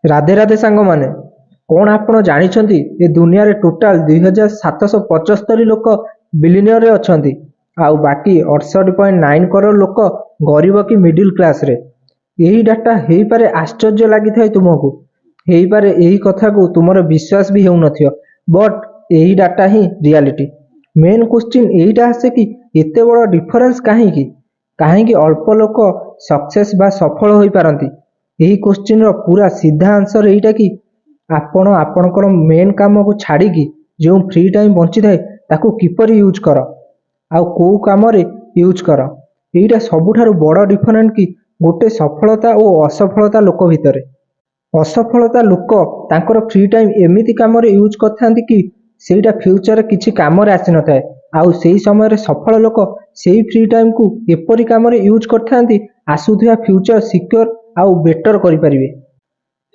ରାଧେ ରାଧେ ସାଙ୍ଗମାନେ, କ'ଣ ଆପଣ ଜାଣିଛନ୍ତି ଏ ଦୁନିଆରେ ଟୋଟାଲ 2775 ଲୋକ ବିଲିନିୟରରେ ଅଛନ୍ତି ଆଉ ବାକି 68.9 କରୋଡ଼ ଲୋକ ଗରିବ କି ମିଡିଲ କ୍ଲାସରେ। ଏହି ଡାଟା ହେଇପାରେ ଆଶ୍ଚର୍ଯ୍ୟ ଲାଗିଥାଏ ତୁମକୁ, ହେଇପାରେ ଏହି କଥାକୁ ତୁମର ବିଶ୍ୱାସ ବି ହେଉନଥିବ, ବଟ୍ ଏହି ଡାଟା ହିଁ ରିଆଲିଟି। ମେନ୍ କ୍ୱେଶ୍ଚିନ୍ ଏଇଟା ଆସେ କି ଏତେ ବଡ଼ ଡିଫରେନ୍ସ କାହିଁକି? କାହିଁକି ଅଳ୍ପ ଲୋକ ସକ୍ସେସ୍ ବା ସଫଳ ହୋଇପାରନ୍ତି? ଏହି କ୍ୱେଶ୍ଚିନ୍ର ପୁରା ସିଧା ଆନ୍ସର ଏଇଟା କି ଆପଣ ଆପଣଙ୍କର ମେନ୍ କାମକୁ ଛାଡ଼ିକି ଯେଉଁ ଫ୍ରି ଟାଇମ୍ ବଞ୍ଚିଥାଏ ତାକୁ କିପରି ୟୁଜ୍ କର ଆଉ କେଉଁ କାମରେ ୟୁଜ୍ କର। ଏଇଟା ସବୁଠାରୁ ବଡ଼ ଡିଫରେନ୍ସ କି ଗୋଟେ ସଫଳତା ଓ ଅସଫଳତା ଲୋକ ଭିତରେ। ଅସଫଳତା ଲୋକ ତାଙ୍କର ଫ୍ରି ଟାଇମ୍ ଏମିତି କାମରେ ୟୁଜ୍ କରିଥାନ୍ତି କି ସେଇଟା ଫ୍ୟୁଚରରେ କିଛି କାମରେ ଆସିନଥାଏ, ଆଉ ସେଇ ସମୟରେ ସଫଳ ଲୋକ ସେଇ ଫ୍ରି ଟାଇମ୍କୁ ଏପରି କାମରେ ୟୁଜ୍ କରିଥାନ୍ତି ଆସୁଥିବା ଫ୍ୟୁଚର ସିକ୍ୟୋର ଆଉ ବେଟର କରିପାରିବେ।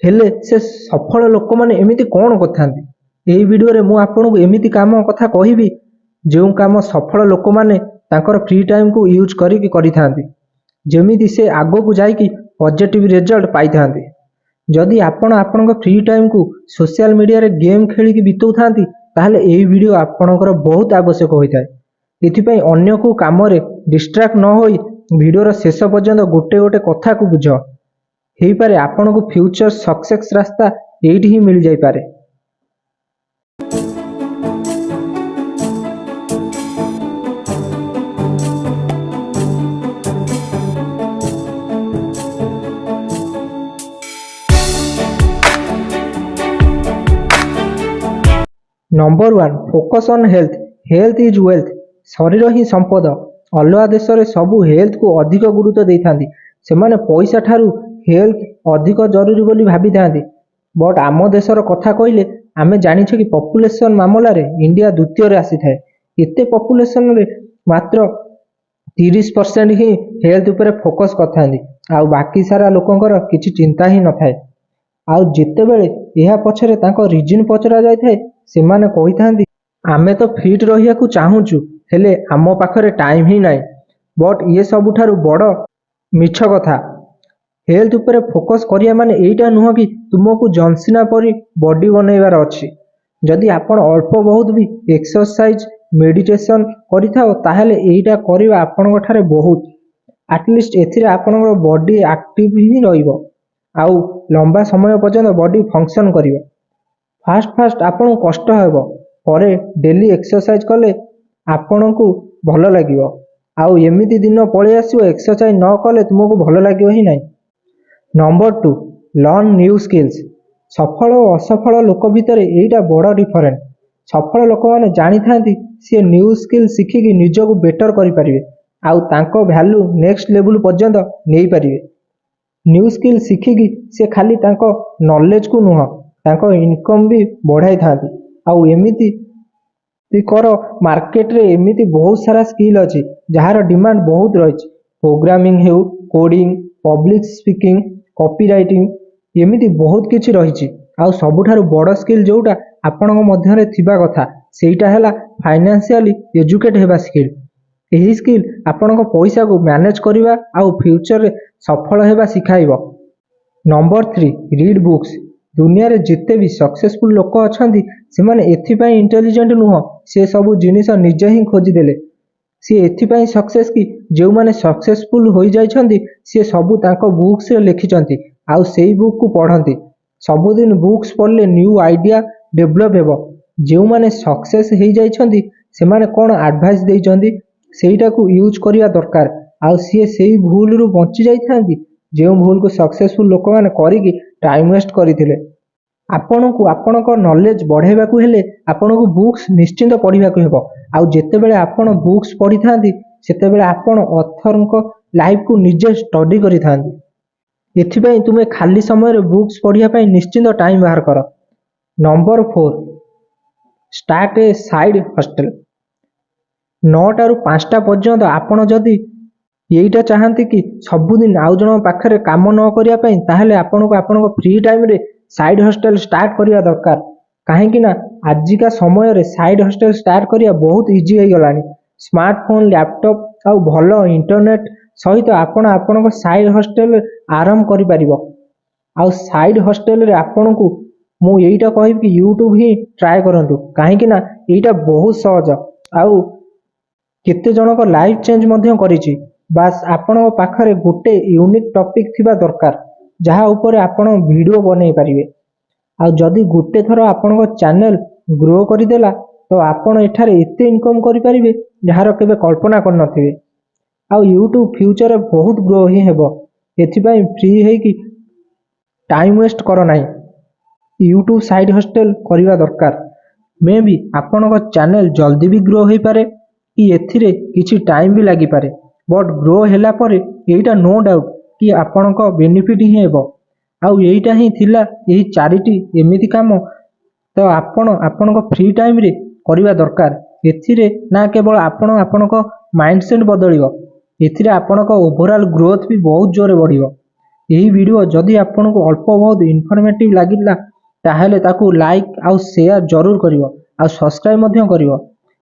ହେଲେ ସେ ସଫଳ ଲୋକମାନେ ଏମିତି କ'ଣ କରିଥାନ୍ତି? ଏହି ଭିଡ଼ିଓରେ ମୁଁ ଆପଣଙ୍କୁ ଏମିତି କାମ କଥା କହିବି ଯେଉଁ କାମ ସଫଳ ଲୋକମାନେ ତାଙ୍କର ଫ୍ରି ଟାଇମ୍କୁ ୟୁଜ୍ କରିକି କରିଥାନ୍ତି, ଯେମିତି ସେ ଆଗକୁ ଯାଇକି ପଜିଟିଭ ରେଜଲ୍ଟ ପାଇଥାନ୍ତି। ଯଦି ଆପଣ ଆପଣଙ୍କ ଫ୍ରି ଟାଇମ୍କୁ ସୋସିଆଲ ମିଡ଼ିଆରେ ଗେମ୍ ଖେଳିକି ବିତାଉଥାନ୍ତି ତାହେଲେ ଏହି ଭିଡ଼ିଓ ଆପଣଙ୍କର ବହୁତ ଆବଶ୍ୟକ ହୋଇଥାଏ। ଏଥିପାଇଁ ଅନ୍ୟ କେଉଁ କାମରେ ଡିଷ୍ଟ୍ରାକ୍ଟ ନ ହୋଇ ଭିଡ଼ିଓର ଶେଷ ପର୍ଯ୍ୟନ୍ତ ଗୋଟେ ଗୋଟେ କଥାକୁ ବୁଝ। ହେଇପାରେ ଆପଣଙ୍କୁ ଫ୍ୟୁଚର ସକ୍ସେସ୍ ରାସ୍ତା ଏଇଠି ହିଁ ମିଳିଯାଇପାରେ। Number 1, focus on health. Health is wealth. ଶରୀର ହିଁ ସମ୍ପଦ। ଅଲଗା ଦେଶରେ ସବୁ ହେଲ୍ଥକୁ ଅଧିକ ଗୁରୁତ୍ୱ ଦେଇଥାନ୍ତି। ସେମାନେ ପଇସା ଠାରୁ ହେଲ୍ଥ ଅଧିକ ଜରୁରୀ ବୋଲି ଭାବିଥାନ୍ତି। ବଟ୍ ଆମ ଦେଶର କଥା କହିଲେ ଆମେ ଜାଣିଛୁ କି ପପୁଲେସନ୍ ମାମଲାରେ ଇଣ୍ଡିଆ ଦ୍ୱିତୀୟରେ ଆସିଥାଏ। ଏତେ ପପୁଲେସନ୍ରେ ମାତ୍ର 30% ହିଁ ହେଲ୍ଥ ଉପରେ ଫୋକସ୍ କରିଥାନ୍ତି, ଆଉ ବାକି ସାରା ଲୋକଙ୍କର କିଛି ଚିନ୍ତା ହିଁ ନଥାଏ। ଆଉ ଯେତେବେଳେ ଏହା ପଛରେ ତାଙ୍କ ରିଜିନ୍ ପଚରା ଯାଇଥାଏ ସେମାନେ କହିଥାନ୍ତି ଆମେ ତ ଫିଟ୍ ରହିବାକୁ ଚାହୁଁଛୁ ହେଲେ ଆମ ପାଖରେ ଟାଇମ୍ ହିଁ ନାହିଁ। ବଟ୍ ଇଏ ସବୁଠାରୁ ବଡ଼ ମିଛ କଥା। ହେଲ୍ଥ ଉପରେ ଫୋକସ୍ କରିବା ମାନେ ଏଇଟା ନୁହଁ କି ତୁମକୁ ଜନ୍ସିନା ପରି ବଡି ବନେଇବାର ଅଛି। ଯଦି ଆପଣ ଅଳ୍ପ ବହୁତ ବି ଏକ୍ସରସାଇଜ୍ ମେଡିଟେସନ୍ କରିଥାଅ ତାହେଲେ ଏଇଟା କରିବା ଆପଣଙ୍କ ଠାରେ ବହୁତ। ଆଟଲିଷ୍ଟ ଏଥିରେ ଆପଣଙ୍କର ବଡି ଆକ୍ଟିଭ ହିଁ ରହିବ ଆଉ ଲମ୍ବା ସମୟ ପର୍ଯ୍ୟନ୍ତ ବଡି ଫଙ୍କସନ୍ କରିବ। ଫାଷ୍ଟ ଆପଣଙ୍କୁ କଷ୍ଟ ହେବ, ପରେ ଡେଲି ଏକ୍ସରସାଇଜ୍ କଲେ ଆପଣଙ୍କୁ ଭଲ ଲାଗିବ। ଆଉ ଏମିତି ଦିନ ପଳେଇ ଆସିବ ଏକ୍ସରସାଇଜ୍ ନ କଲେ ତୁମକୁ ଭଲ ଲାଗିବ ହିଁ ନାହିଁ। Number 2, learn new skills. ସଫଳ ଓ ଅସଫଳ ଲୋକ ଭିତରେ ଏଇଟା ବଡ଼ ଡିଫରେନ୍ସ। ସଫଳ ଲୋକମାନେ ଜାଣିଥାନ୍ତି ସିଏ ନ୍ୟୁ ସ୍କିଲ୍ ଶିଖିକି ନିଜକୁ ବେଟର କରିପାରିବେ ଆଉ ତାଙ୍କ ଭ୍ୟାଲୁ ନେକ୍ସଟ ଲେବୁଲ୍ ପର୍ଯ୍ୟନ୍ତ ନେଇପାରିବେ। ନ୍ୟୁ ସ୍କିଲ୍ ଶିଖିକି ସେ ଖାଲି ତାଙ୍କ ନଲେଜକୁ ନୁହଁ ତାଙ୍କ ଇନକମ୍ ବି ବଢ଼ାଇଥାନ୍ତି। ଆଉ ଏମିତି କର, ମାର୍କେଟରେ ଏମିତି ବହୁତ ସାରା ସ୍କିଲ୍ ଅଛି ଯାହାର ଡିମାଣ୍ଡ ବହୁତ ରହିଛି। ପ୍ରୋଗ୍ରାମିଂ ହେଉ, coding, public speaking, copy writing, ଏମିତି ବହୁତ କିଛି ରହିଛି। ଆଉ ସବୁଠାରୁ ବଡ଼ ସ୍କିଲ୍ ଯେଉଁଟା ଆପଣଙ୍କ ମଧ୍ୟରେ ଥିବା କଥା ସେଇଟା ହେଲା ଫାଇନାନ୍ସିଆଲି ଏଜୁକେଟ୍ ହେବା ସ୍କିଲ୍। ଏହି ସ୍କିଲ୍ ଆପଣଙ୍କ ପଇସାକୁ ମ୍ୟାନେଜ୍ କରିବା ଆଉ ଫ୍ୟୁଚରରେ ସଫଳ ହେବା ଶିଖାଇବ। Number 3, read books. ଦୁନିଆରେ ଯେତେ ବି ସକ୍ସେସଫୁଲ୍ ଲୋକ ଅଛନ୍ତି ସେମାନେ ଏଥିପାଇଁ ଇଣ୍ଟେଲିଜେଣ୍ଟ ନୁହଁ ସେ ସବୁ ଜିନିଷ ନିଜେ ହିଁ ଖୋଜିଦେଲେ। ସିଏ ଏଥିପାଇଁ ସକ୍ସେସ୍ କି ଯେଉଁମାନେ ସକ୍ସେସଫୁଲ୍ ହୋଇଯାଇଛନ୍ତି ସିଏ ସବୁ ତାଙ୍କ ବୁକ୍ସରେ ଲେଖିଛନ୍ତି ଆଉ ସେଇ ବୁକ୍କୁ ପଢ଼ନ୍ତି। ସବୁଦିନ ବୁକ୍ସ ପଢ଼ିଲେ ନ୍ୟୁ ଆଇଡ଼ିଆ ଡେଭଲପ୍ ହେବ। ଯେଉଁମାନେ ସକ୍ସେସ୍ ହେଇଯାଇଛନ୍ତି ସେମାନେ କ'ଣ ଆଡ଼ଭାଇସ୍ ଦେଇଛନ୍ତି ସେଇଟାକୁ ୟୁଜ୍ କରିବା ଦରକାର, ଆଉ ସିଏ ସେଇ ଭୁଲରୁ ବଞ୍ଚି ଯାଇଥାନ୍ତି ଯେଉଁ ଭୁଲକୁ ସକ୍ସେସଫୁଲ୍ ଲୋକମାନେ କରିକି ଟାଇମ୍ ୱେଷ୍ଟ କରିଥିଲେ। ଆପଣଙ୍କୁ ଆପଣଙ୍କ ନଲେଜ ବଢ଼ାଇବାକୁ ହେଲେ ଆପଣଙ୍କୁ ବୁକ୍ସ ନିଶ୍ଚିନ୍ତ ପଢ଼ିବାକୁ ହେବ। ଆଉ ଯେତେବେଳେ ଆପଣ ବୁକ୍ସ ପଢ଼ିଥାନ୍ତି ସେତେବେଳେ ଆପଣ ଅଥରଙ୍କ ଲାଇଫକୁ ନିଜେ ଷ୍ଟଡି କରିଥାନ୍ତି। ଏଥିପାଇଁ ତୁମେ ଖାଲି ସମୟରେ ବୁକ୍ସ ପଢ଼ିବା ପାଇଁ ନିଶ୍ଚିନ୍ତ ଟାଇମ୍ ବାହାର କର। ନମ୍ବର 4, ଷ୍ଟାର୍ଟ ଏ ସାଇଡ୍ ହଷ୍ଟେଲ୍। 9ଟାରୁ 5ଟା ପର୍ଯ୍ୟନ୍ତ ଆପଣ ଯଦି ଏଇଟା ଚାହାନ୍ତି କି ସବୁଦିନ ଆଉ ଜଣଙ୍କ ପାଖରେ କାମ ନ କରିବା ପାଇଁ ତାହେଲେ ଆପଣଙ୍କୁ ଆପଣଙ୍କ ଫ୍ରି ଟାଇମ୍ରେ ସାଇଡ୍ ହଷ୍ଟେଲ୍ ଷ୍ଟାର୍ଟ କରିବା ଦରକାର। କାହିଁକି ନା ଆଜିକା ସମୟରେ ସାଇଡ୍ ହଷ୍ଟେଲ୍ ଷ୍ଟାର୍ଟ କରିବା ବହୁତ ଇଜି ହେଇଗଲାଣି। ସ୍ମାର୍ଟଫୋନ୍, ଲ୍ୟାପଟପ୍ ଆଉ ଭଲ ଇଣ୍ଟରନେଟ୍ ସହିତ ଆପଣ ଆପଣଙ୍କ ସାଇଡ୍ ହଷ୍ଟେଲ୍ ଆରମ୍ଭ କରିପାରିବ। ଆଉ ସାଇଡ୍ ହଷ୍ଟେଲରେ ଆପଣଙ୍କୁ ମୁଁ ଏଇଟା କହିବି କି ୟୁଟ୍ୟୁବ ହିଁ ଟ୍ରାଏ କରନ୍ତୁ, କାହିଁକି ନା ଏଇଟା ବହୁତ ସହଜ ଆଉ କେତେ ଜଣଙ୍କ ଲାଇଫ୍ ଚେଞ୍ଜ ମଧ୍ୟ କରିଛି। ବାସ୍ ଆପଣଙ୍କ ପାଖରେ ଗୋଟେ ୟୁନିକ୍ ଟପିକ୍ ଥିବା ଦରକାର ଯାହା ଉପରେ ଆପଣ ଭିଡ଼ିଓ ବନେଇ ପାରିବେ। ଆଉ ଯଦି ଗୋଟେ ଥର ଆପଣଙ୍କ ଚ୍ୟାନେଲ ଗ୍ରୋ କରିଦେଲା ତ ଆପଣ ଏଠାରେ ଏତେ ଇନକମ୍ କରିପାରିବେ ଯାହାର କେବେ କଳ୍ପନା କରିନଥିବେ। ଆଉ ୟୁଟ୍ୟୁବ ଫ୍ୟୁଚରରେ ବହୁତ ଗ୍ରୋ ହିଁ ହେବ, ଏଥିପାଇଁ ଫ୍ରି ହେଇକି ଟାଇମ୍ ୱେଷ୍ଟ କର ନାହିଁ, ୟୁଟ୍ୟୁବ ସାଇଡ୍ ହଷ୍ଟେଲ କରିବା ଦରକାର। ମେ ବି ଆପଣଙ୍କ ଚ୍ୟାନେଲ ଜଲ୍ଦି ବି ଗ୍ରୋ ହେଇପାରେ କି ଏଥିରେ କିଛି ଟାଇମ୍ ବି ଲାଗିପାରେ, ବଟ୍ ଗ୍ରୋ ହେଲା ପରେ ଏଇଟା ନୋ ଡାଉଟ୍ କି ଆପଣଙ୍କ ବେନିଫିଟ୍ ହିଁ ହେବ। ଆଉ ଏଇଟା ହିଁ ଥିଲା ଏହି 4ଟି ଏମିତି କାମ ତ ଆପଣ ଆପଣଙ୍କ ଫ୍ରି ଟାଇମ୍ରେ କରିବା ଦରକାର। ଏଥିରେ ନା କେବଳ ଆପଣ ଆପଣଙ୍କ ମାଇଣ୍ଡସେଟ୍ ବଦଳିବ, ଏଥିରେ ଆପଣଙ୍କ ଓଭରାଲ୍ ଗ୍ରୋଥ୍ ବି ବହୁତ ଜୋରରେ ବଢ଼ିବ। ଏହି ଭିଡ଼ିଓ ଯଦି ଆପଣଙ୍କୁ ଅଳ୍ପ ବହୁତ ଇନଫର୍ମେଟିଭ୍ ଲାଗିଲା ତାହେଲେ ତାକୁ ଲାଇକ୍ ଆଉ ସେୟାର ଜରୁର କରିବ ଆଉ ସବସ୍କ୍ରାଇବ୍ ମଧ୍ୟ କରିବ।